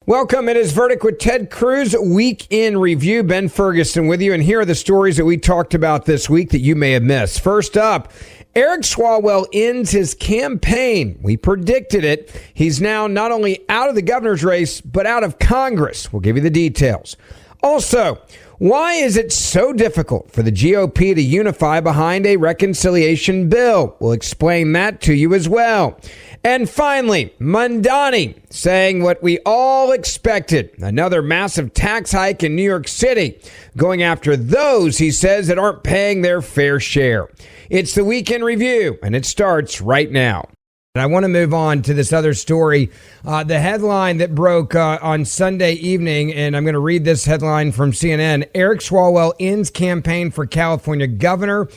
Welcome. It is Verdict with Ted Cruz, Week in Review. Ben Ferguson with you, and here are the stories that we talked about this week that you may have missed. First up, Eric Swalwell ends his campaign. We predicted it. He's now not only out of the governor's race, but out of Congress. We'll give you the details. Also, why is it so difficult for the GOP to unify behind a reconciliation bill? We'll explain that to you as well. And finally, Mondani saying what we all expected. Another massive tax hike in New York City, going after those, he says, that aren't paying their fair share. It's the Weekend Review, and it starts right now. And I want to move on to this other story. The headline that broke on Sunday evening, and I'm going to read this headline from CNN. Eric Swalwell ends campaign for California governor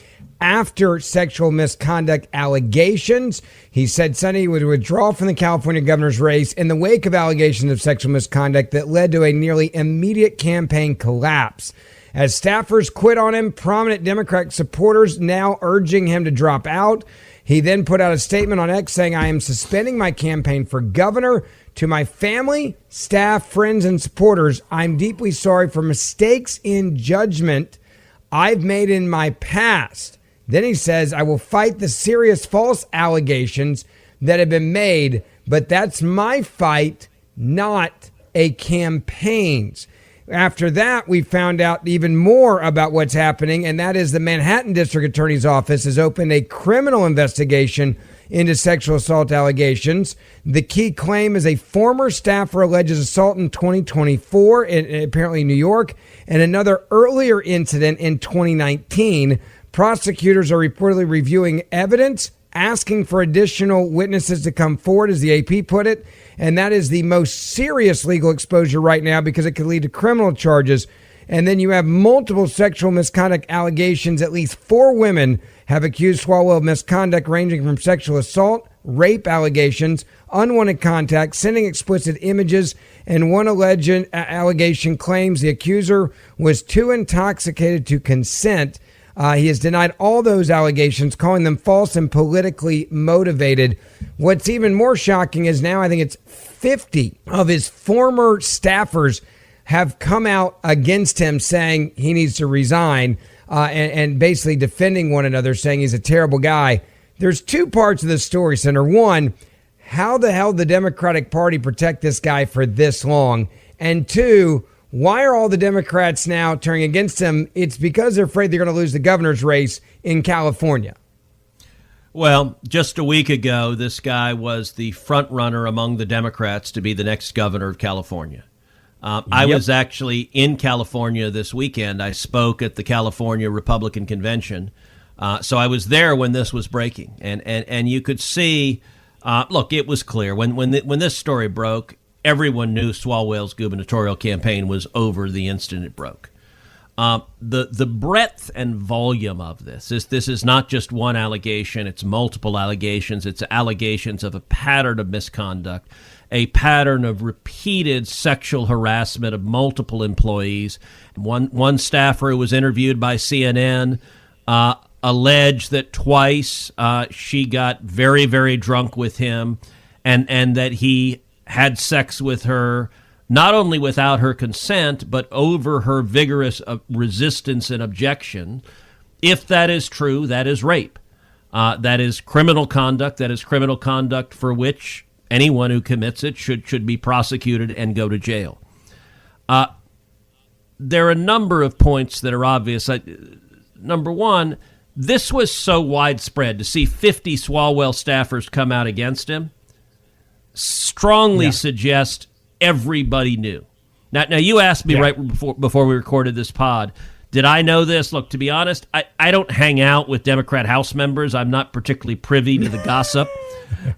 after sexual misconduct allegations. He said Sunday he would withdraw from the California governor's race in the wake of allegations of sexual misconduct that led to a nearly immediate campaign collapse. As staffers quit on him, prominent Democratic supporters now urging him to drop out. He then put out a statement on X saying, "I am suspending my campaign for governor. To my family, staff, friends, and supporters, I'm deeply sorry for mistakes in judgment I've made in my past." Then he says, "I will fight the serious false allegations that have been made, but that's my fight, not a campaign's." After that, we found out even more about what's happening, and that is the Manhattan District Attorney's Office has opened a criminal investigation into sexual assault allegations. The key claim is a former staffer alleges assault in 2024, apparently in New York, and another earlier incident in 2019. Prosecutors are reportedly reviewing evidence, asking for additional witnesses to come forward, as the AP put it. And that is the most serious legal exposure right now because it could lead to criminal charges. And then you have multiple sexual misconduct allegations. At least 4 women have accused Swalwell of misconduct ranging from sexual assault, rape allegations, unwanted contact, sending explicit images, and one alleged allegation claims the accuser was too intoxicated to consent. He has denied all those allegations, calling them false and politically motivated. What's even more shocking is now I think it's 50 of his former staffers have come out against him saying he needs to resign and basically defending one another, saying he's a terrible guy. There's 2 parts of this story, Senator. One, how the hell did the Democratic Party protect this guy for this long? And 2, why are all the Democrats now turning against him? It's because they're afraid they're going to lose the governor's race in California. Well, just a week ago, this guy was the front runner among the Democrats to be the next governor of California. I was actually in California this weekend. I spoke at the California Republican Convention. So I was there when this was breaking. And you could see, look, it was clear. When this story broke, everyone knew Swalwell's gubernatorial campaign was over the instant it broke. The breadth and volume of this is not just one allegation. It's multiple allegations. It's allegations of a pattern of misconduct, a pattern of repeated sexual harassment of multiple employees. One staffer who was interviewed by CNN alleged that twice she got very, very drunk with him and that he had sex with her, not only without her consent, but over her vigorous resistance and objection. If that is true, that is rape. That is criminal conduct. That is criminal conduct for which anyone who commits it should be prosecuted and go to jail. There are a number of points that are obvious. Number one, this was so widespread to see 50 Swalwell staffers come out against him. Strongly suggest everybody knew. Now you asked me right before we recorded this pod, did I know this? Look, to be honest, I don't hang out with Democrat House members. I'm not particularly privy to the gossip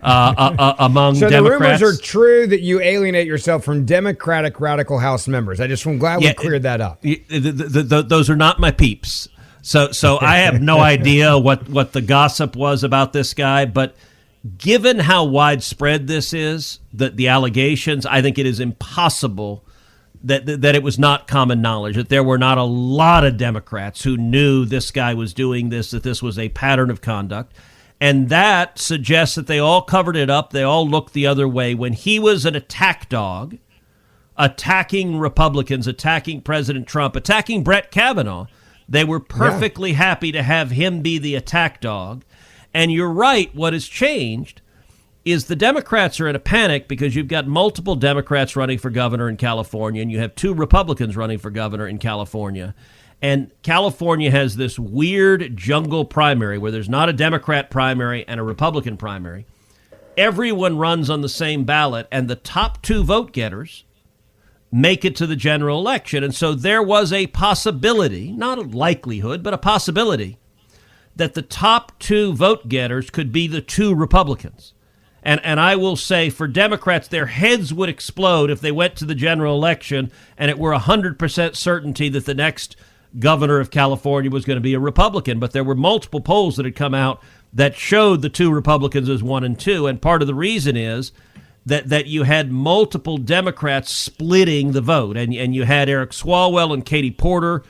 among Democrats. So the rumors are true that you alienate yourself from Democratic radical House members. I'm glad we cleared that up. Those are not my peeps. So I have no idea what the gossip was about this guy, but given how widespread this is, the allegations, I think it is impossible that it was not common knowledge, that there were not a lot of Democrats who knew this guy was doing this, that this was a pattern of conduct. And that suggests that they all covered it up. They all looked the other way. When he was an attack dog, attacking Republicans, attacking President Trump, attacking Brett Kavanaugh. They were perfectly happy to have him be the attack dog. And you're right, what has changed is the Democrats are in a panic because you've got multiple Democrats running for governor in California, and you have 2 Republicans running for governor in California. And California has this weird jungle primary where there's not a Democrat primary and a Republican primary. Everyone runs on the same ballot, and the top 2 vote getters make it to the general election. And so there was a possibility, not a likelihood, but a possibility that the top 2 vote getters could be the 2 Republicans. And I will say for Democrats, their heads would explode if they went to the general election and it were 100% certainty that the next governor of California was going to be a Republican. But there were multiple polls that had come out that showed the 2 Republicans as 1 and 2. And part of the reason is that you had multiple Democrats splitting the vote. And you had Eric Swalwell and Katie Porter,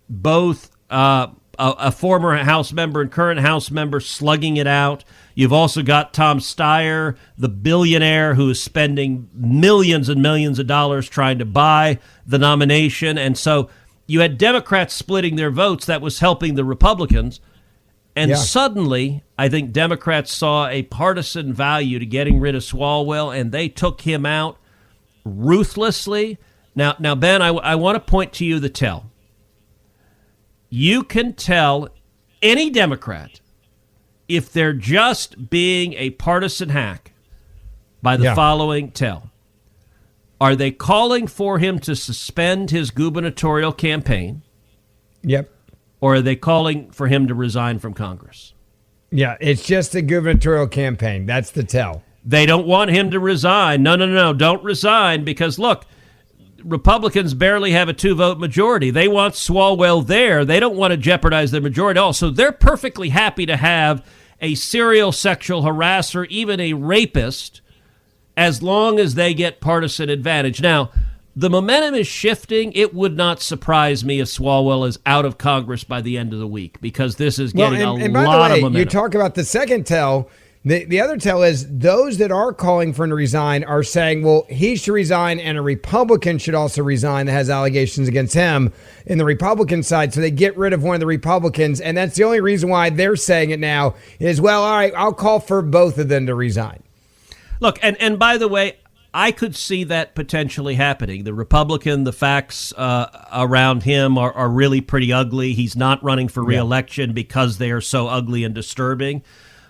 both a former House member and current House member, slugging it out. You've also got Tom Steyer, the billionaire who is spending millions and millions of dollars trying to buy the nomination. And so you had Democrats splitting their votes. That was helping the Republicans. And suddenly, I think Democrats saw a partisan value to getting rid of Swalwell, and they took him out ruthlessly. Now, Ben, I want to point to you the tell. You can tell any Democrat if they're just being a partisan hack by the following tell. Are they calling for him to suspend his gubernatorial campaign? Yep. Or are they calling for him to resign from Congress? Yeah, it's just a gubernatorial campaign. That's the tell. They don't want him to resign. No, don't resign because, look, Republicans barely have a 2-vote majority. They want Swalwell there. They don't want to jeopardize their majority at all. So they're perfectly happy to have a serial sexual harasser, even a rapist, as long as they get partisan advantage. Now, the momentum is shifting. It would not surprise me if Swalwell is out of Congress by the end of the week because this is getting a lot of momentum. You talk about the second tell. The other tell is those that are calling for him to resign are saying, well, he should resign and a Republican should also resign that has allegations against him in the Republican side. So they get rid of one of the Republicans. And that's the only reason why they're saying it now is, well, all right, I'll call for both of them to resign. Look, and by the way, I could see that potentially happening. The Republican, the facts around him are really pretty ugly. He's not running for re-election because they are so ugly and disturbing.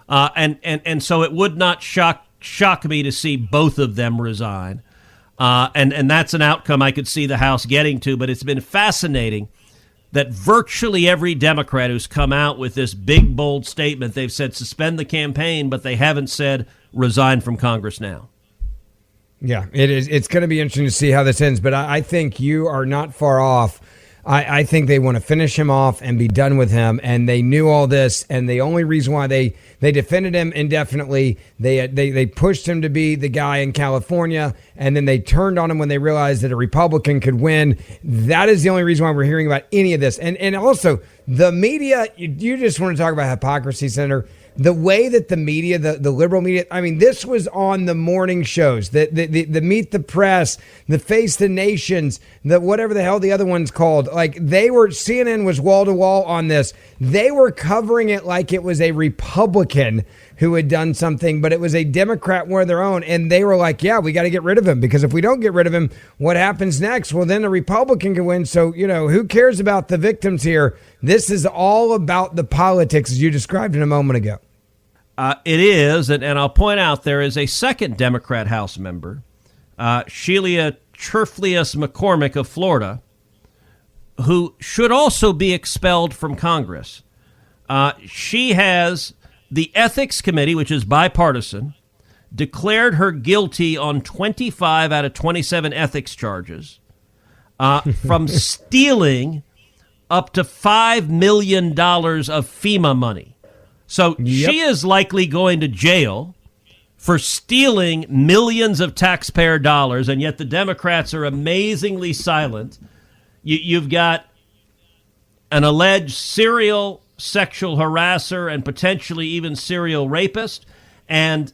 And so it would not shock me to see both of them resign. And that's an outcome I could see the House getting to. But it's been fascinating that virtually every Democrat who's come out with this big, bold statement, they've said suspend the campaign, but they haven't said resign from Congress now. Yeah, it is. It's going to be interesting to see how this ends. But I think you are not far off. I think they want to finish him off and be done with him. And they knew all this. And the only reason why they defended him indefinitely, they pushed him to be the guy in California. And then they turned on him when they realized that a Republican could win. That is the only reason why we're hearing about any of this. And also the media, you just want to talk about hypocrisy, Senator. The way that the media, the liberal media, I mean, this was on the morning shows, the Meet the Press, the Face the Nations, the whatever the hell the other one's called. Like CNN was wall to wall on this. They were covering it like it was a Republican who had done something, but it was a Democrat, one of their own. And they were like, yeah, we got to get rid of him because if we don't get rid of him, what happens next? Well, then a Republican can win. So, who cares about the victims here? This is all about the politics, as you described in a moment ago. It is, and I'll point out there is a second Democrat House member, Sheila Cherflius McCormick of Florida, who should also be expelled from Congress. She has the Ethics Committee, which is bipartisan, declared her guilty on 25 out of 27 ethics charges from stealing up to $5 million of FEMA money. So she is likely going to jail for stealing millions of taxpayer dollars, and yet the Democrats are amazingly silent. You've got an alleged serial sexual harasser and potentially even serial rapist and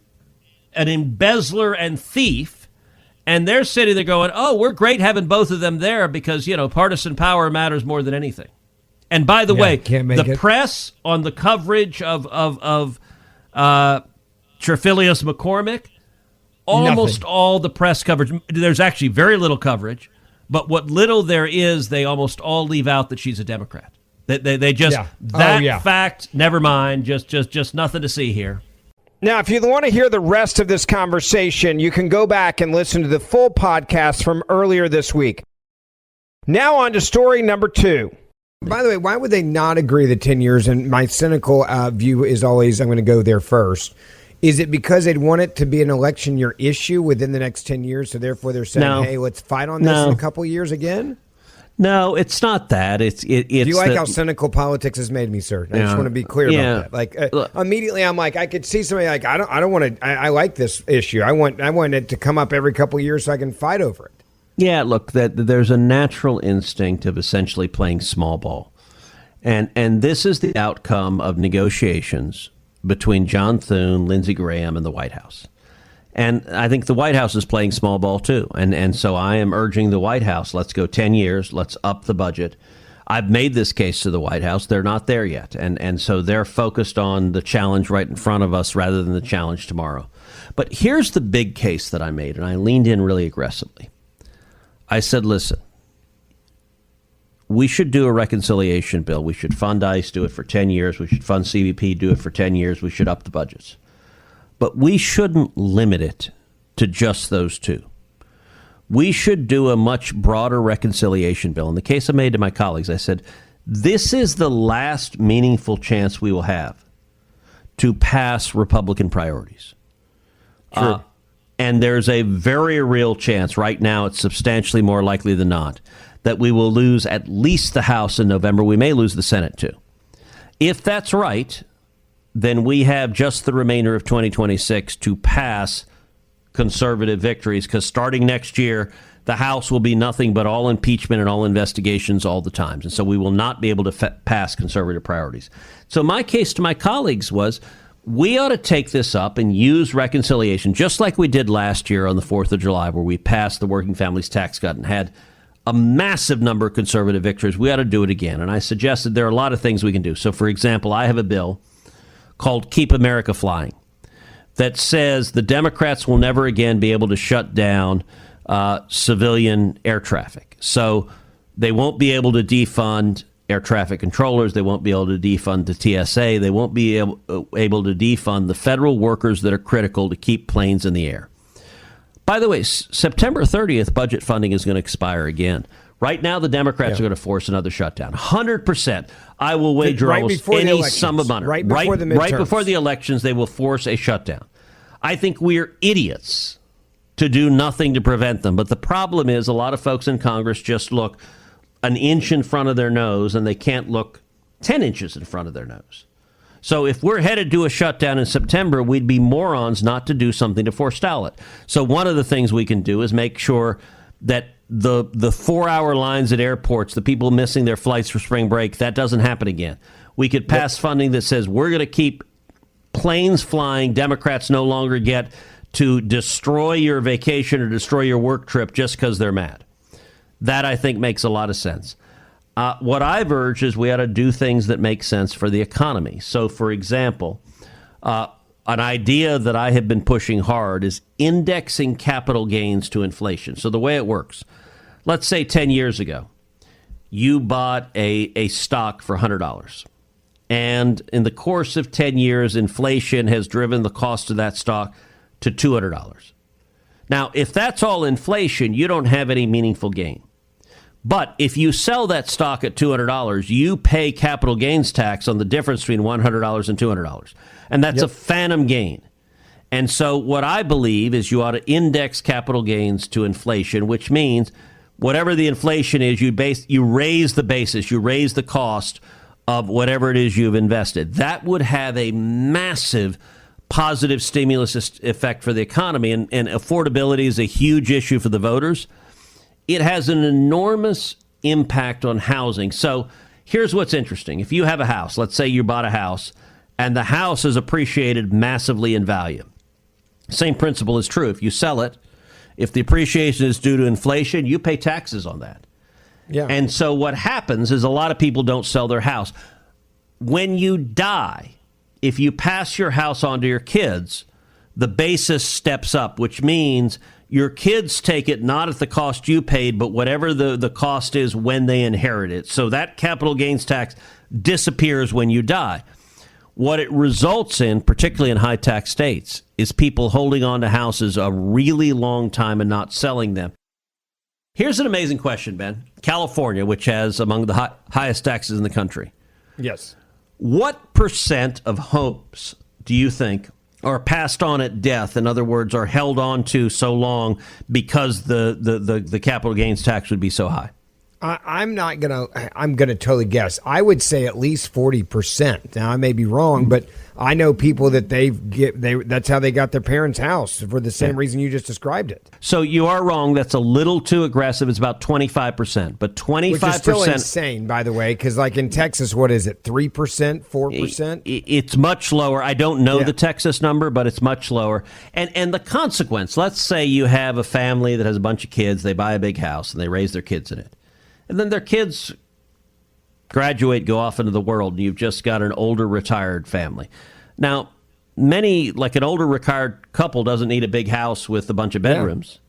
an embezzler and thief, And they're sitting there going, oh, we're great having both of them there because, partisan power matters more than anything. And by the way, the press on the coverage of Trefilius McCormick, almost all the press coverage, there's actually very little coverage, but what little there is, they almost all leave out that she's a Democrat. They just, fact, never mind, just nothing to see here. Now, if you want to hear the rest of this conversation, you can go back and listen to the full podcast from earlier this week. Now on to story number 2. By the way, why would they not agree that 10 years? And my cynical view is always, I'm going to go there first. Is it because they'd want it to be an election year issue within the next 10 years? So therefore they're saying, hey, let's fight on this in a couple years again? No, it's not that. It's Do you like how cynical politics has made me, sir? I just want to be clear about that. Like immediately, I'm like, I could see somebody like, I don't want to. I like this issue. I want it to come up every couple of years so I can fight over it. Yeah, look, there's a natural instinct of essentially playing small ball, and this is the outcome of negotiations between John Thune, Lindsey Graham, and the White House. And I think the White House is playing small ball, too. And so I am urging the White House, let's go 10 years. Let's up the budget. I've made this case to the White House. They're not there yet. And so they're focused on the challenge right in front of us rather than the challenge tomorrow. But here's the big case that I made, and I leaned in really aggressively. I said, listen, we should do a reconciliation bill. We should fund ICE, do it for 10 years. We should fund CBP, do it for 10 years. We should up the budgets. But we shouldn't limit it to just those two. We should do a much broader reconciliation bill. In the case I made to my colleagues, I said, this is the last meaningful chance we will have to pass Republican priorities. Sure. And there's a very real chance, right now it's substantially more likely than not, that we will lose at least the House in November. We may lose the Senate, too. If that's right, then we have just the remainder of 2026 to pass conservative victories, because starting next year, the House will be nothing but all impeachment and all investigations all the time. And so we will not be able to pass conservative priorities. So my case to my colleagues was, we ought to take this up and use reconciliation, just like we did last year on the 4th of July, where we passed the Working Families Tax Cut and had a massive number of conservative victories. We ought to do it again. And I suggested there are a lot of things we can do. So, for example, I have a bill called Keep America Flying that says the Democrats will never again be able to shut down civilian air traffic. So they won't be able to defund air traffic controllers. They won't be able to defund the TSA. They won't be able to defund the federal workers that are critical to keep planes in the air. By the way, September 30th, budget funding is going to expire again. Right now, the Democrats are going to force another shutdown. 100%. I will wager almost any sum of money. Right before the midterms. Right before the elections, they will force a shutdown. I think we're idiots to do nothing to prevent them. But the problem is a lot of folks in Congress just look an inch in front of their nose, and they can't look 10 inches in front of their nose. So if we're headed to a shutdown in September, we'd be morons not to do something to forestall it. So one of the things we can do is make sure that the 4-hour lines at airports, the people missing their flights for spring break, that doesn't happen again. We could pass funding that says we're going to keep planes flying. Democrats no longer get to destroy your vacation or destroy your work trip just because they're mad. That, I think, makes a lot of sense. What I've urged is we ought to do things that make sense for the economy. So, for example, an idea that I have been pushing hard is indexing capital gains to inflation. So the way it works, let's say 10 years ago, you bought a stock for $100. And in the course of 10 years, inflation has driven the cost of that stock to $200. Now, if that's all inflation, you don't have any meaningful gain. But if you sell that stock at $200, you pay capital gains tax on the difference between $100 and $200. And that's a phantom gain. And so what I believe is you ought to index capital gains to inflation, which means whatever the inflation is, you raise the basis, you raise the cost of whatever it is you've invested. That would have a massive positive stimulus effect for the economy. And affordability is a huge issue for the voters. It has an enormous impact on housing. So here's what's interesting. If you have a house, let's say you bought a house, and the house is appreciated massively in value. Same principle is true. If you sell it If the appreciation is due to inflation, you pay taxes on that. Yeah. And so what happens is a lot of people don't sell their house. When you die, if you pass your house on to your kids, the basis steps up, which means your kids take it not at the cost you paid, but whatever the cost is when they inherit it. So that capital gains tax disappears when you die. What it results in, particularly in high tax states, is people holding on to houses a really long time and not selling them. Here's an amazing question, Ben. California, which has among the highest taxes in the country. Yes. What percent of homes do you think are passed on at death? In other words, are held on to so long because the capital gains tax would be so high? I'm gonna totally guess. I would say at least 40%. Now I may be wrong, but I know people that that's how they got their parents' house for the same reason you just described it. So you are wrong. That's a little too aggressive. It's about 25%, but 25%. Which is still insane, by the way, because like in Texas, what is it? 3%, 4%? It's much lower. I don't know the Texas number, but it's much lower. And the consequence. Let's say you have a family that has a bunch of kids. They buy a big house and they raise their kids in it. And then their kids graduate, go off into the world, and you've just got an older retired family. Now, like an older retired couple doesn't need a big house with a bunch of bedrooms.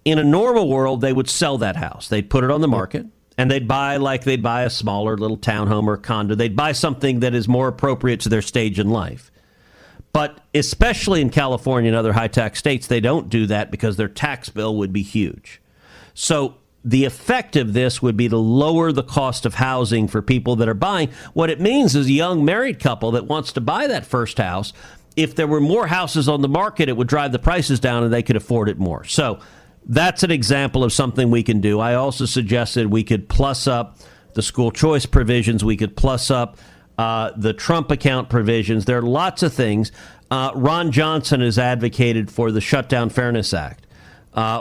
Yeah. In a normal world, they would sell that house. They'd put it on the market, and they'd buy a smaller little townhome or condo. They'd buy something that is more appropriate to their stage in life. But especially in California and other high-tax states, they don't do that because their tax bill would be huge. So the effect of this would be to lower the cost of housing for people that are buying. What it means is a young married couple that wants to buy that first house, if there were more houses on the market, it would drive the prices down and they could afford it more. So that's an example of something we can do. I also suggested we could plus up the school choice provisions. We could plus up the Trump account provisions. There are lots of things. Ron Johnson has advocated for the Shutdown Fairness Act.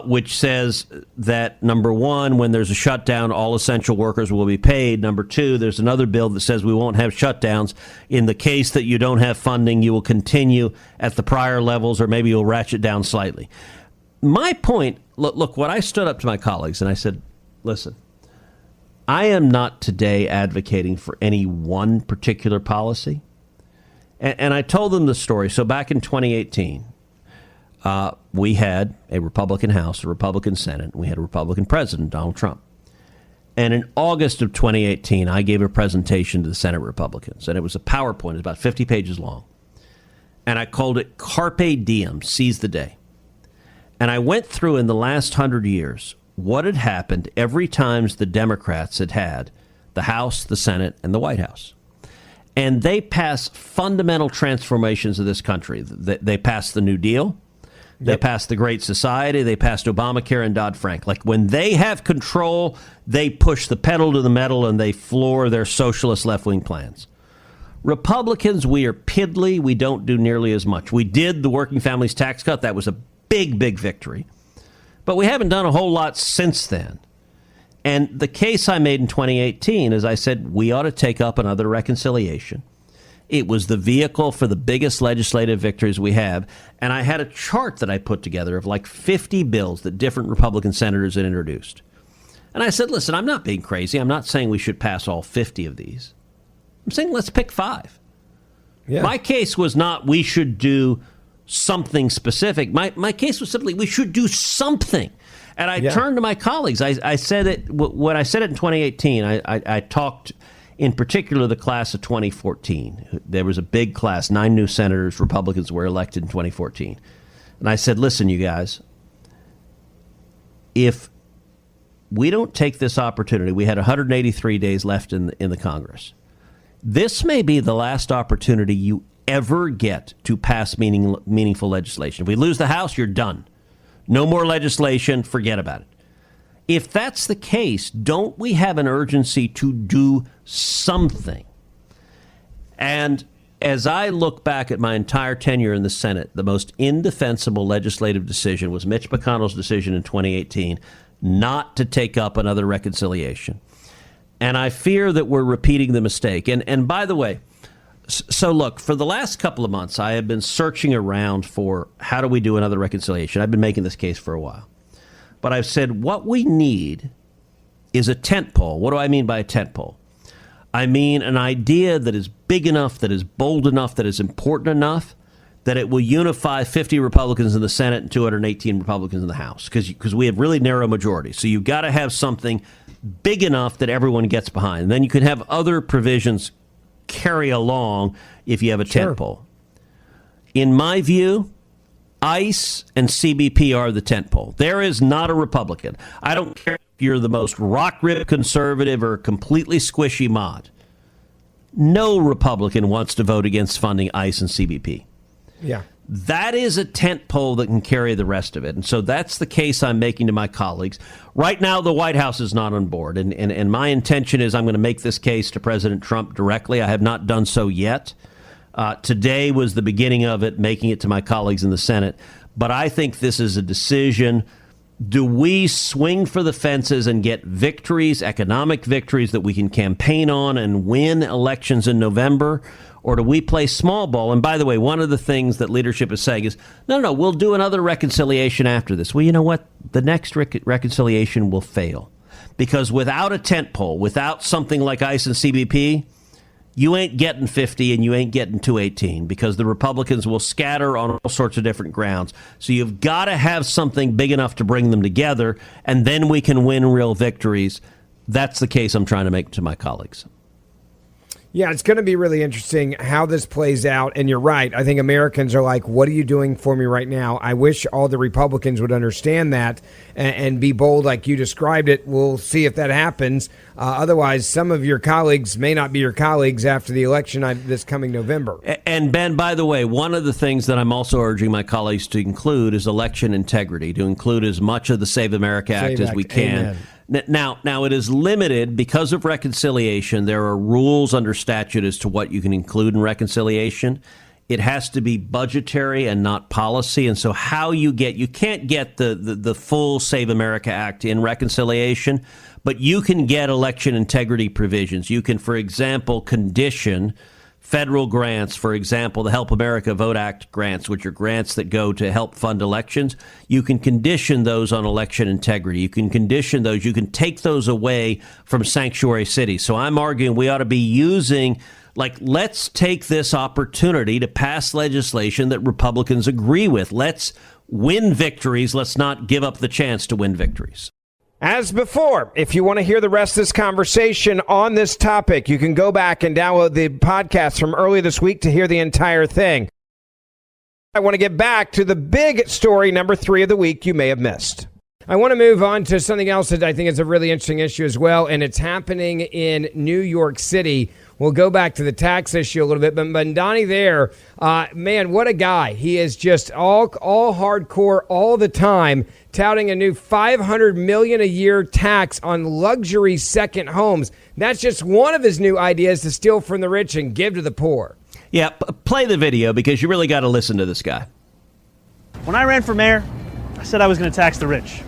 Which says that, number one, when there's a shutdown, all essential workers will be paid. Number two, there's another bill that says we won't have shutdowns. In the case that you don't have funding, you will continue at the prior levels, or maybe you'll ratchet down slightly. My point, look, when I stood up to my colleagues and I said, listen, I am not today advocating for any one particular policy. And I told them the story. So back in 2018, we had a Republican House, a Republican Senate, and we had a Republican President, Donald Trump. And in August of 2018, I gave a presentation to the Senate Republicans, and it was a PowerPoint. It was about 50 pages long. And I called it Carpe Diem, Seize the Day. And I went through in the last 100 years what had happened every time the Democrats had the House, the Senate, and the White House. And they passed fundamental transformations of this country. They passed the New Deal. They passed the Great Society. They passed Obamacare and Dodd-Frank. Like when they have control, they push the pedal to the metal and they floor their socialist left-wing plans. Republicans, we are piddly. We don't do nearly as much. We did the working families tax cut. That was a big, big victory. But we haven't done a whole lot since then. And the case I made in 2018 is I said we ought to take up another reconciliation. It was the vehicle for the biggest legislative victories we have. And I had a chart that I put together of like 50 bills that different Republican senators had introduced. And I said, listen, I'm not being crazy. I'm not saying we should pass all 50 of these. I'm saying let's pick 5. Yeah. My case was not we should do something specific. My case was simply we should do something. And I turned to my colleagues. I said it when I said it in 2018. I talked in particular the class of 2014. There was a big class. 9 new senators, Republicans, were elected in 2014. And I said, listen, you guys, if we don't take this opportunity, we had 183 days left in the Congress. This may be the last opportunity you ever get to pass meaningful legislation. If we lose the House, you're done. No more legislation. Forget about it. If that's the case, don't we have an urgency to do something? And as I look back at my entire tenure in the Senate, the most indefensible legislative decision was Mitch McConnell's decision in 2018 not to take up another reconciliation. And I fear that we're repeating the mistake. And by the way, So look, for the last couple of months, I have been searching around for how do we do another reconciliation. I've been making this case for a while. But I've said what we need is a tent pole. What do I mean by a tent pole? I mean an idea that is big enough, that is bold enough, that is important enough, that it will unify 50 Republicans in the Senate and 218 Republicans in the House, because we have really narrow majorities. So you've got to have something big enough that everyone gets behind. And then you can have other provisions carry along if you have a tent pole. In my view, ICE and CBP are the tent pole. There is not a Republican. I don't care if you're the most rock-ribbed conservative or completely squishy mod. No Republican wants to vote against funding ICE and CBP. Yeah. That is a tent pole that can carry the rest of it. And so that's the case I'm making to my colleagues. Right now, the White House is not on board. And my intention is I'm going to make this case to President Trump directly. I have not done so yet. Today was the beginning of it, making it to my colleagues in the Senate. But I think this is a decision. Do we swing for the fences and get victories, economic victories that we can campaign on and win elections in November? Or do we play small ball? And by the way, one of the things that leadership is saying is, no, we'll do another reconciliation after this. Well, you know what? The next reconciliation will fail. Because without a tent pole, without something like ICE and CBP, you ain't getting 50 and you ain't getting 218, because the Republicans will scatter on all sorts of different grounds. So you've got to have something big enough to bring them together, and then we can win real victories. That's the case I'm trying to make to my colleagues. Yeah, it's going to be really interesting how this plays out. And you're right. I think Americans are like, what are you doing for me right now? I wish all the Republicans would understand that and be bold like you described it. We'll see if that happens. Otherwise, some of your colleagues may not be your colleagues after the election this coming November. And Ben, by the way, one of the things that I'm also urging my colleagues to include is election integrity, to include as much of the Save America Act as we can. Amen. Now, it is limited because of reconciliation. There are rules under statute as to what you can include in reconciliation. It has to be budgetary and not policy. And so you can't get the full Save America Act in reconciliation, but you can get election integrity provisions. You can, for example, condition federal grants, for example, the Help America Vote Act grants, which are grants that go to help fund elections. You can condition those on election integrity. You can condition those. You can take those away from sanctuary cities. So I'm arguing we ought to be using, let's take this opportunity to pass legislation that Republicans agree with. Let's win victories. Let's not give up the chance to win victories. As before, if you want to hear the rest of this conversation on this topic, you can go back and download the podcast from earlier this week to hear the entire thing. I want to get back to the big story, number 3 of the week you may have missed. I want to move on to something else that I think is a really interesting issue as well, and it's happening in New York City. We'll go back to the tax issue a little bit, but Donnie there, man, what a guy. He is just all hardcore all the time, touting a new $500 million a year tax on luxury second homes. That's just one of his new ideas to steal from the rich and give to the poor. Yeah, play the video because you really got to listen to this guy. When I ran for mayor, I said I was going to tax the rich.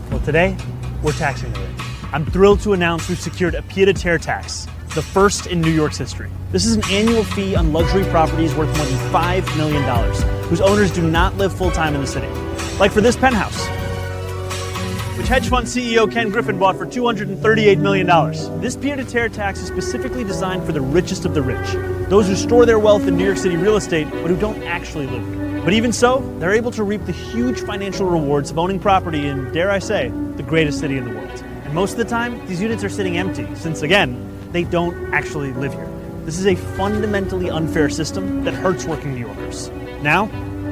Well, today, we're taxing the rich. I'm thrilled to announce we've secured a pied-à-terre tax, the first in New York's history. This is an annual fee on luxury properties worth more than $5 million, whose owners do not live full-time in the city. Like for this penthouse, which hedge fund CEO Ken Griffin bought for $238 million. This pied-à-terre tax is specifically designed for the richest of the rich, those who store their wealth in New York City real estate, but who don't actually live here. But even so, they're able to reap the huge financial rewards of owning property in, dare I say, the greatest city in the world. And most of the time, these units are sitting empty, since again, they don't actually live here. This is a fundamentally unfair system that hurts working New Yorkers. Now,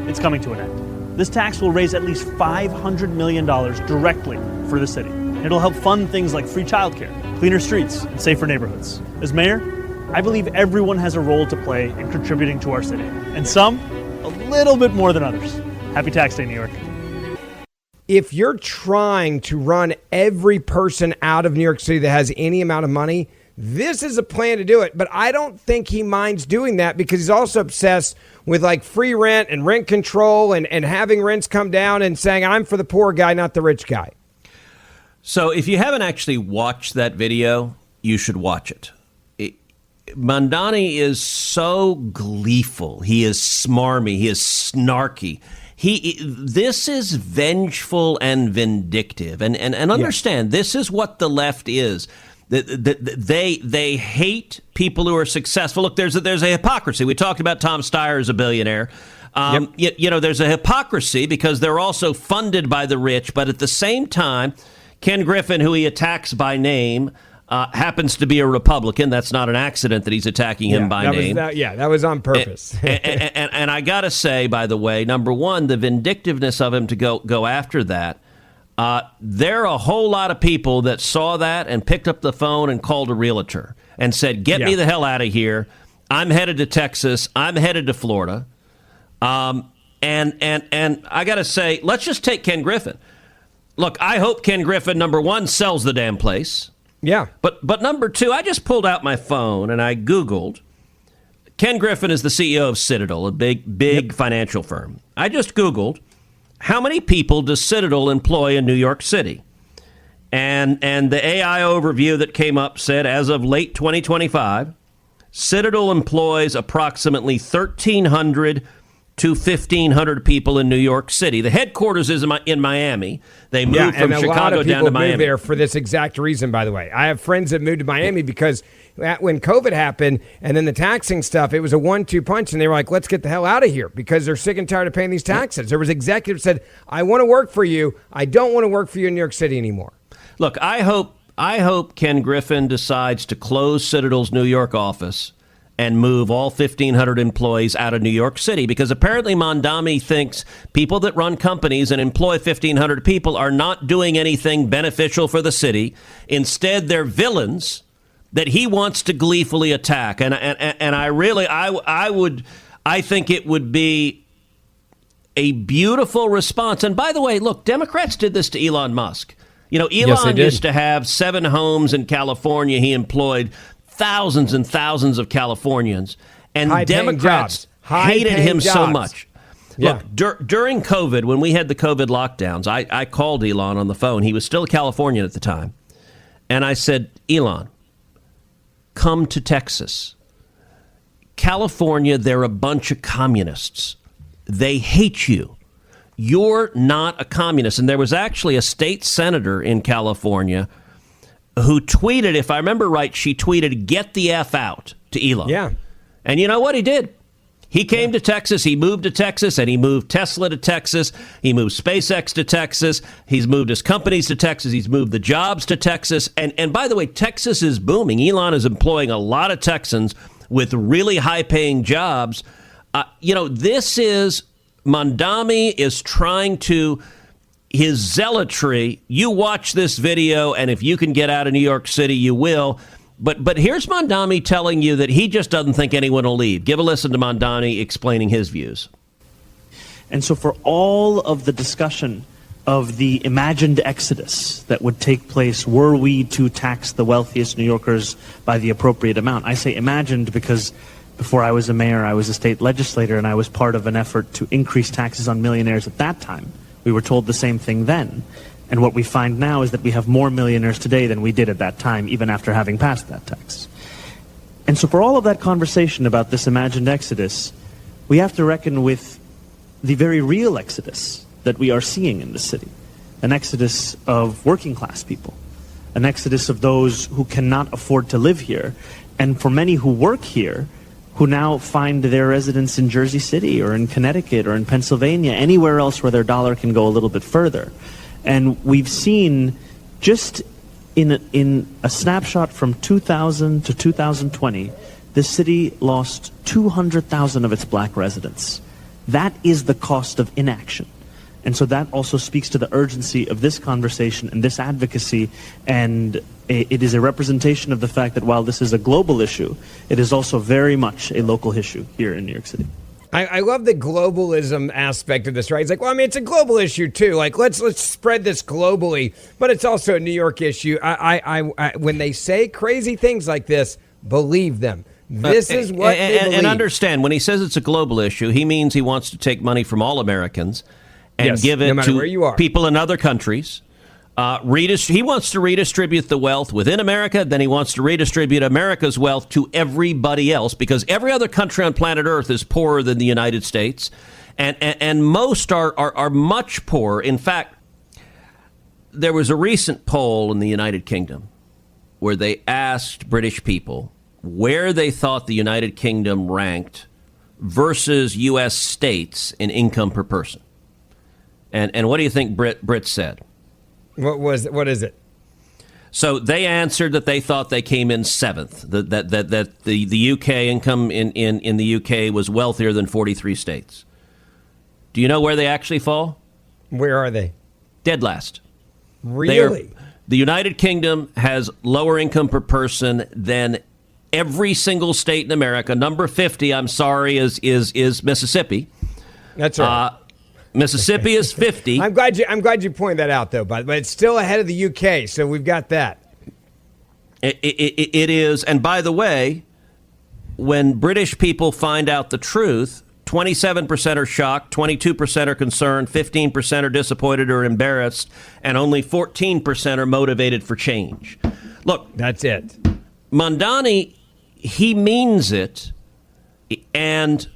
it's coming to an end. This tax will raise at least $500 million directly for the city. It'll help fund things like free childcare, cleaner streets, and safer neighborhoods. As mayor, I believe everyone has a role to play in contributing to our city, and some a little bit more than others. Happy Tax Day, New York. If you're trying to run every person out of New York City that has any amount of money, this is a plan to do it. But I don't think he minds doing that because he's also obsessed with free rent and rent control and having rents come down and saying, I'm for the poor guy, not the rich guy. So if you haven't actually watched that video, you should watch it. Mamdani is so gleeful. He is smarmy. He is snarky. This is vengeful and vindictive. And understand, this is what the left is. They hate people who are successful. Look, there's a hypocrisy. We talked about Tom Steyer as a billionaire. There's a hypocrisy because they're also funded by the rich. But at the same time, Ken Griffin, who he attacks by name, happens to be a Republican. That's not an accident that he's attacking him by name. That was on purpose. And I got to say, by the way, number one, the vindictiveness of him to go after that. There are a whole lot of people that saw that and picked up the phone and called a realtor and said, get me the hell out of here. I'm headed to Texas. I'm headed to Florida. And I got to say, let's just take Ken Griffin. Look, I hope Ken Griffin, number one, sells the damn place. Yeah. But number two, I just pulled out my phone and I Googled. Ken Griffin is the CEO of Citadel, a big financial firm. I just Googled, how many people does Citadel employ in New York City? And the AI overview that came up said, as of late 2025, Citadel employs approximately 1,300 to 1,500 people in New York City. The headquarters is in Miami. They moved from Chicago down to Miami. A lot of people moved there for this exact reason, by the way. I have friends that moved to Miami because when COVID happened and then the taxing stuff, it was a 1-2 punch, and they were like, let's get the hell out of here because they're sick and tired of paying these taxes. There was executives said, I want to work for you. I don't want to work for you in New York City anymore. Look, I hope Ken Griffin decides to close Citadel's New York office and move all 1,500 employees out of New York City, because apparently Mamdani thinks people that run companies and employ 1,500 people are not doing anything beneficial for the city. Instead, they're villains that he wants to gleefully attack. And I think it would be a beautiful response. And by the way, look, Democrats did this to Elon Musk. You know, Elon used to have 7 homes in California. He employed thousands and thousands of Californians, and Democrats hated him so much. Look, during COVID, when we had the COVID lockdowns, I called Elon on the phone. He was still a Californian at the time. And I said, Elon, come to Texas. California, they're a bunch of communists. They hate you. You're not a communist. And there was actually a state senator in California who tweeted, if I remember right, she tweeted, get the F out to Elon. Yeah. And you know what he did? He came to Texas, he moved to Texas, and he moved Tesla to Texas. He moved SpaceX to Texas. He's moved his companies to Texas. He's moved the jobs to Texas. And by the way, Texas is booming. Elon is employing a lot of Texans with really high-paying jobs. This is, Mamdani is trying to, his zealotry, you watch this video, and if you can get out of New York City, you will. But here's Mamdani telling you that he just doesn't think anyone will leave. Give a listen to Mamdani explaining his views. And so for all of the discussion of the imagined exodus that would take place were we to tax the wealthiest New Yorkers by the appropriate amount, I say imagined because before I was a mayor, I was a state legislator, and I was part of an effort to increase taxes on millionaires at that time. We were told the same thing then. And what we find now is that we have more millionaires today than we did at that time, even after having passed that tax. And so for all of that conversation about this imagined exodus, we have to reckon with the very real exodus that we are seeing in the city. An exodus of working class people. An exodus of those who cannot afford to live here. And for many who work here, who now find their residence in Jersey City or in Connecticut or in Pennsylvania, anywhere else where their dollar can go a little bit further. And we've seen just in a snapshot from 2000 to 2020, the city lost 200,000 of its black residents. That is the cost of inaction. And so that also speaks to the urgency of this conversation and this advocacy, and it is a representation of the fact that while this is a global issue, it is also very much a local issue here in New York City. I love the globalism aspect of this, right? It's like, well, I mean, it's a global issue too. Like, let's spread this globally, but it's also a New York issue. I when they say crazy things like this, believe them. This is what they believe. And understand, when he says it's a global issue, he means he wants to take money from all Americans and give it no to where you are. people in other countries. He wants to redistribute the wealth within America. Then he wants to redistribute America's wealth to everybody else, because every other country on planet Earth is poorer than the United States. And most are much poorer. In fact, there was a recent poll in the United Kingdom where they asked British people where they thought the United Kingdom ranked versus U.S. states in income per person. And what do you think Brits said? What is it? So they answered that they thought they came in seventh, that the UK income in the UK was wealthier than 43 states. Do you know where they actually fall? Where are they? Dead last. Really? The United Kingdom has lower income per person than every single state in America. Number 50, I'm sorry, is Mississippi. That's right. Mississippi is 50. I'm glad you pointed that out, though, but it's still ahead of the UK, so we've got that. It is. And by the way, when British people find out the truth, 27% are shocked, 22% are concerned, 15% are disappointed or embarrassed, and only 14% are motivated for change. Look, that's it. Mondani, he means it, and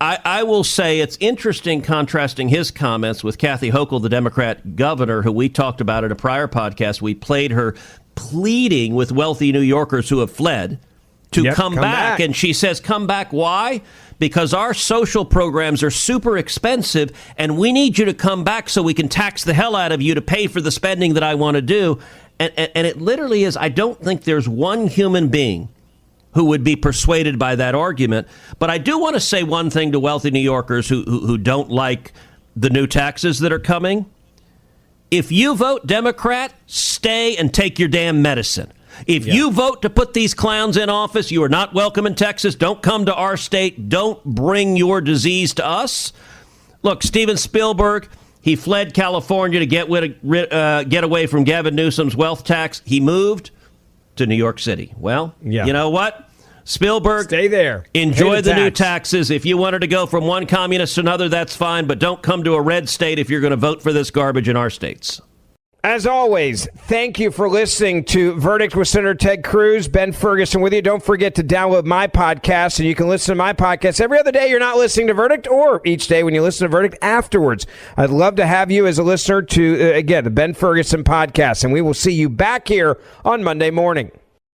I will say it's interesting contrasting his comments with Kathy Hochul, the Democrat governor, who we talked about in a prior podcast. We played her pleading with wealthy New Yorkers who have fled to come back. And she says, come back. Why? Because our social programs are super expensive, and we need you to come back so we can tax the hell out of you to pay for the spending that I want to do. And it literally is, I don't think there's one human being who would be persuaded by that argument. But I do want to say one thing to wealthy New Yorkers who don't like the new taxes that are coming. If you vote Democrat, stay and take your damn medicine. If you vote to put these clowns in office, you are not welcome in Texas. Don't come to our state. Don't bring your disease to us. Look, Steven Spielberg, he fled California to get away from Gavin Newsom's wealth tax. He moved to New York City. Well, you know what? Spielberg, stay there. Enjoy the new taxes. If you wanted to go from one communist to another, that's fine. But don't come to a red state if you're going to vote for this garbage in our states. As always, thank you for listening to Verdict with Senator Ted Cruz. Ben Ferguson with you. Don't forget to download my podcast, and you can listen to my podcast every other day you're not listening to Verdict, or each day when you listen to Verdict afterwards. I'd love to have you as a listener to, again, the Ben Ferguson podcast, and we will see you back here on Monday morning.